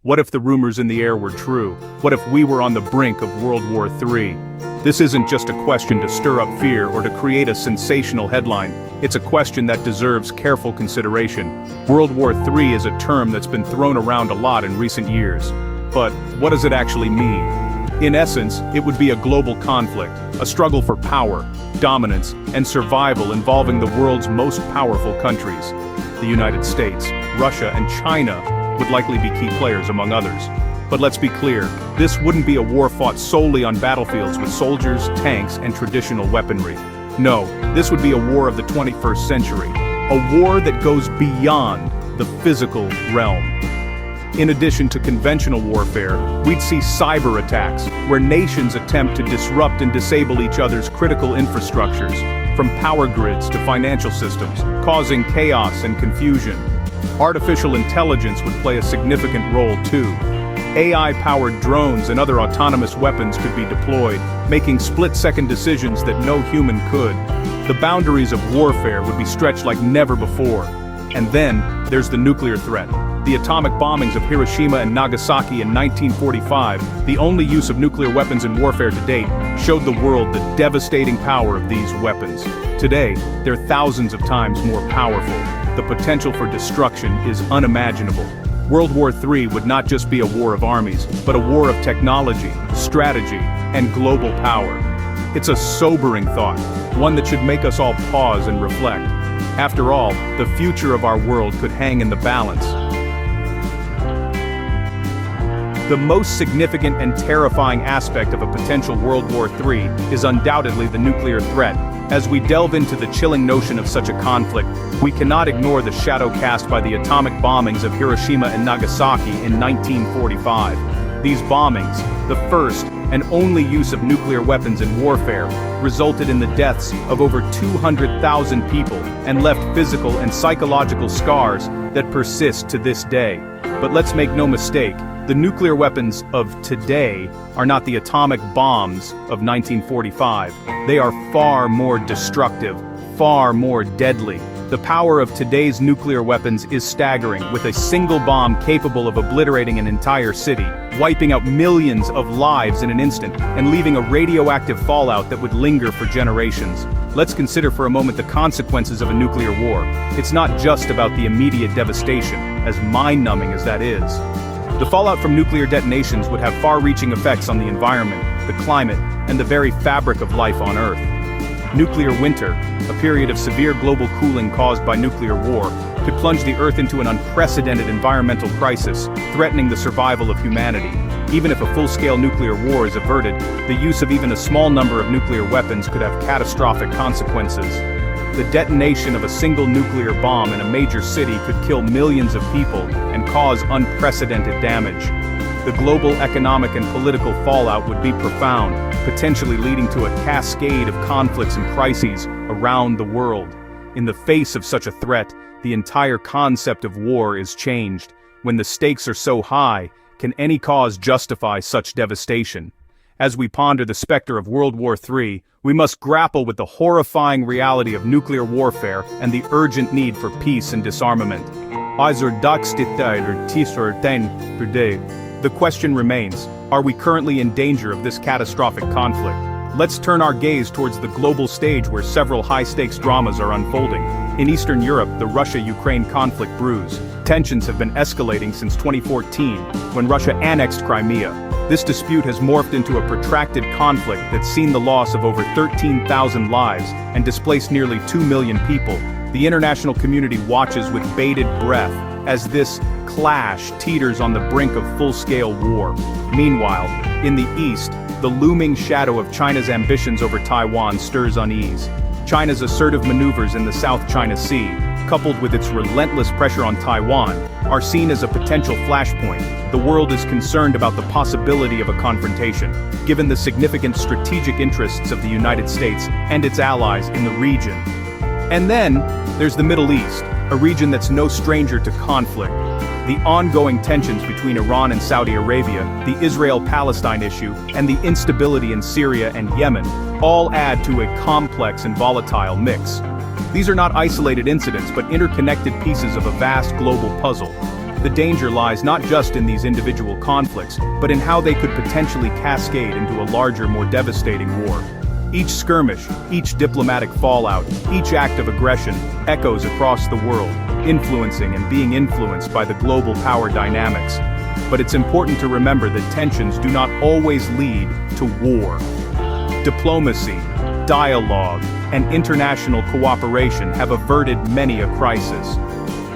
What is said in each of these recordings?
What if the rumors in the air were true? What if we were on the brink of World War III? This isn't just a question to stir up fear or to create a sensational headline. It's a question that deserves careful consideration. World War III is a term that's been thrown around a lot in recent years. But what does it actually mean? In essence, it would be a global conflict, a struggle for power, dominance, and survival involving the world's most powerful countries. The United States, Russia, and China would likely be key players among others. But let's be clear, this wouldn't be a war fought solely on battlefields with soldiers, tanks, and traditional weaponry. No, this would be a war of the 21st century, a war that goes beyond the physical realm. In addition to conventional warfare, we'd see cyber attacks, where nations attempt to disrupt and disable each other's critical infrastructures, from power grids to financial systems, causing chaos and confusion. Artificial intelligence would play a significant role too. AI-powered drones and other autonomous weapons could be deployed, making split-second decisions that no human could. The boundaries of warfare would be stretched like never before. And then, there's the nuclear threat. The atomic bombings of Hiroshima and Nagasaki in 1945, the only use of nuclear weapons in warfare to date, showed the world the devastating power of these weapons. Today, they're thousands of times more powerful. The potential for destruction is unimaginable. World War III would not just be a war of armies, but a war of technology, strategy, and global power. It's a sobering thought, one that should make us all pause and reflect. After all, the future of our world could hang in the balance. The most significant and terrifying aspect of a potential World War III is undoubtedly the nuclear threat. As we delve into the chilling notion of such a conflict, we cannot ignore the shadow cast by the atomic bombings of Hiroshima and Nagasaki in 1945. These bombings, the first and only use of nuclear weapons in warfare, resulted in the deaths of over 200,000 people and left physical and psychological scars that persist to this day. But let's make no mistake, the nuclear weapons of today are not the atomic bombs of 1945. They are far more destructive, far more deadly. The power of today's nuclear weapons is staggering, with a single bomb capable of obliterating an entire city, wiping out millions of lives in an instant, and leaving a radioactive fallout that would linger for generations. Let's consider for a moment the consequences of a nuclear war. It's not just about the immediate devastation, as mind-numbing as that is. The fallout from nuclear detonations would have far-reaching effects on the environment, the climate, and the very fabric of life on Earth. Nuclear winter, a period of severe global cooling caused by nuclear war, could plunge the Earth into an unprecedented environmental crisis, threatening the survival of humanity. Even if a full-scale nuclear war is averted, the use of even a small number of nuclear weapons could have catastrophic consequences. The detonation of a single nuclear bomb in a major city could kill millions of people and cause unprecedented damage. The global economic and political fallout would be profound, potentially leading to a cascade of conflicts and crises around the world. In the face of such a threat, the entire concept of war is changed. When the stakes are so high, can any cause justify such devastation? As we ponder the specter of World War III, we must grapple with the horrifying reality of nuclear warfare and the urgent need for peace and disarmament. The question remains, are we currently in danger of this catastrophic conflict? Let's turn our gaze towards the global stage where several high-stakes dramas are unfolding. In Eastern Europe, the Russia-Ukraine conflict brews. Tensions have been escalating since 2014, when Russia annexed Crimea. This dispute has morphed into a protracted conflict that's seen the loss of over 13,000 lives and displaced nearly 2 million people. The international community watches with bated breath as this clash teeters on the brink of full-scale war. Meanwhile, in the East, the looming shadow of China's ambitions over Taiwan stirs unease. China's assertive maneuvers in the South China Sea, coupled with its relentless pressure on Taiwan, are seen as a potential flashpoint. The world is concerned about the possibility of a confrontation, given the significant strategic interests of the United States and its allies in the region. And then, there's the Middle East, a region that's no stranger to conflict. The ongoing tensions between Iran and Saudi Arabia, the Israel-Palestine issue, and the instability in Syria and Yemen all add to a complex and volatile mix. These are not isolated incidents but interconnected pieces of a vast global puzzle. the danger lies not just in these individual conflicts, but in how they could potentially cascade into a larger, more devastating war. Each skirmish, each diplomatic fallout, each act of aggression echoes across the world, influencing and being influenced by the global power dynamics. But it's important to remember that tensions do not always lead to war. Diplomacy, dialogue, and international cooperation have averted many a crisis.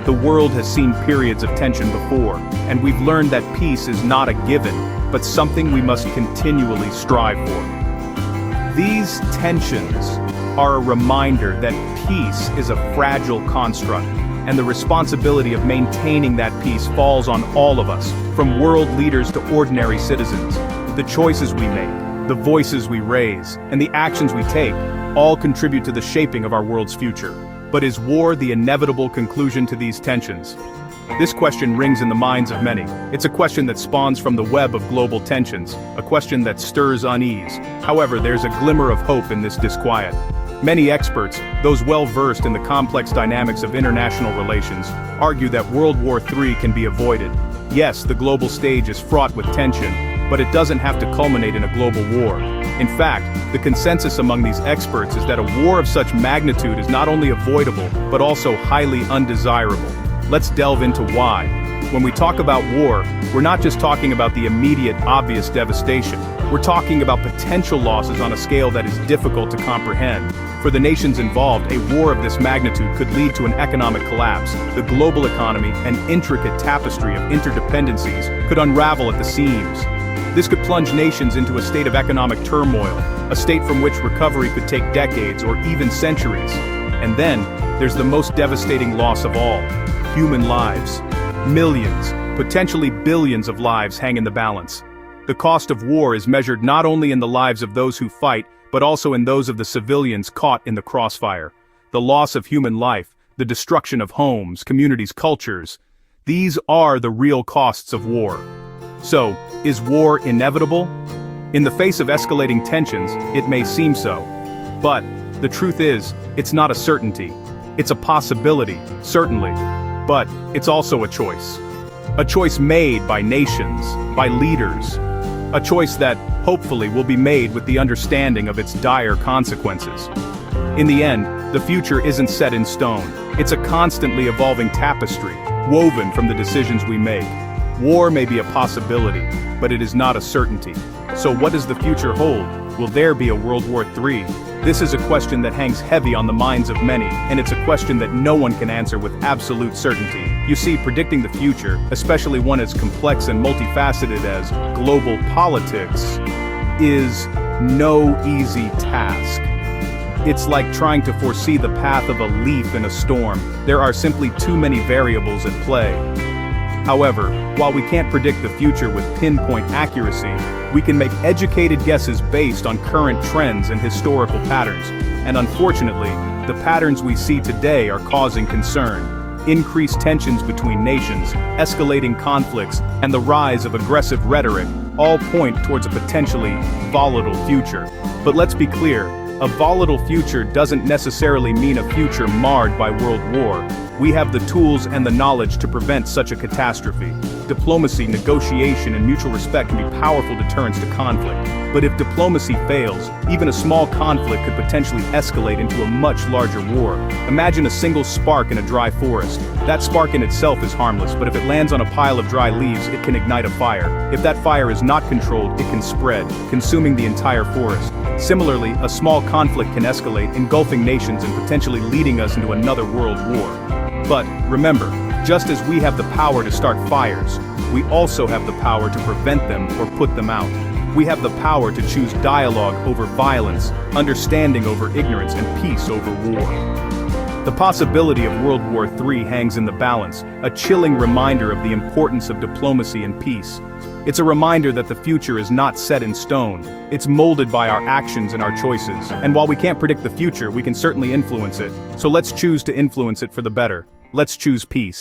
The world has seen periods of tension before, and we've learned that peace is not a given, but something we must continually strive for. These tensions are a reminder that peace is a fragile construct, and the responsibility of maintaining that peace falls on all of us, from world leaders to ordinary citizens. The choices we make, the voices we raise, and the actions we take all contribute to the shaping of our world's future. But is war the inevitable conclusion to these tensions? This question rings in the minds of many. It's a question that spawns from the web of global tensions, a question that stirs unease. However, there's a glimmer of hope in this disquiet. Many experts, those well-versed in the complex dynamics of international relations, argue that World War III can be avoided. Yes, the global stage is fraught with tension, but it doesn't have to culminate in a global war. In fact, the consensus among these experts is that a war of such magnitude is not only avoidable, but also highly undesirable. Let's delve into why. When we talk about war, we're not just talking about the immediate, obvious devastation. We're talking about potential losses on a scale that is difficult to comprehend. For the nations involved, a war of this magnitude could lead to an economic collapse. The global economy, an intricate tapestry of interdependencies, could unravel at the seams. This could plunge nations into a state of economic turmoil, a state from which recovery could take decades or even centuries. And then, there's the most devastating loss of all: human lives. Millions, potentially billions of lives hang in the balance. The cost of war is measured not only in the lives of those who fight, but also in those of the civilians caught in the crossfire. The loss of human life, the destruction of homes, communities, cultures. These are the real costs of war. So, is war inevitable? In the face of escalating tensions, it may seem so. But the truth is, it's not a certainty. It's a possibility, certainly. But it's also a choice. A choice made by nations, by leaders. A choice that, hopefully, will be made with the understanding of its dire consequences. In the end, the future isn't set in stone. It's a constantly evolving tapestry, woven from the decisions we make. War may be a possibility, but it is not a certainty. So what does the future hold? Will there be a World War III? This is a question that hangs heavy on the minds of many, and it's a question that no one can answer with absolute certainty. You see, predicting the future, especially one as complex and multifaceted as global politics, is no easy task. It's like trying to foresee the path of a leaf in a storm. There are simply too many variables at play. However, while we can't predict the future with pinpoint accuracy, we can make educated guesses based on current trends and historical patterns. And unfortunately, the patterns we see today are causing concern. Increased tensions between nations, escalating conflicts, and the rise of aggressive rhetoric all point towards a potentially volatile future. But let's be clear, a volatile future doesn't necessarily mean a future marred by world war. We have the tools and the knowledge to prevent such a catastrophe. Diplomacy, negotiation, and mutual respect can be powerful deterrents to conflict. But if diplomacy fails, even a small conflict could potentially escalate into a much larger war. Imagine a single spark in a dry forest. That spark in itself is harmless, but if it lands on a pile of dry leaves, it can ignite a fire. If that fire is not controlled, it can spread, consuming the entire forest. Similarly, a small conflict can escalate, engulfing nations and potentially leading us into another world war. But remember, just as we have the power to start fires, we also have the power to prevent them or put them out. We have the power to choose dialogue over violence, understanding over ignorance, and peace over war. The possibility of World War III hangs in the balance, a chilling reminder of the importance of diplomacy and peace. It's a reminder that the future is not set in stone. It's molded by our actions and our choices. And while we can't predict the future, we can certainly influence it. So let's choose to influence it for the better. Let's choose peace.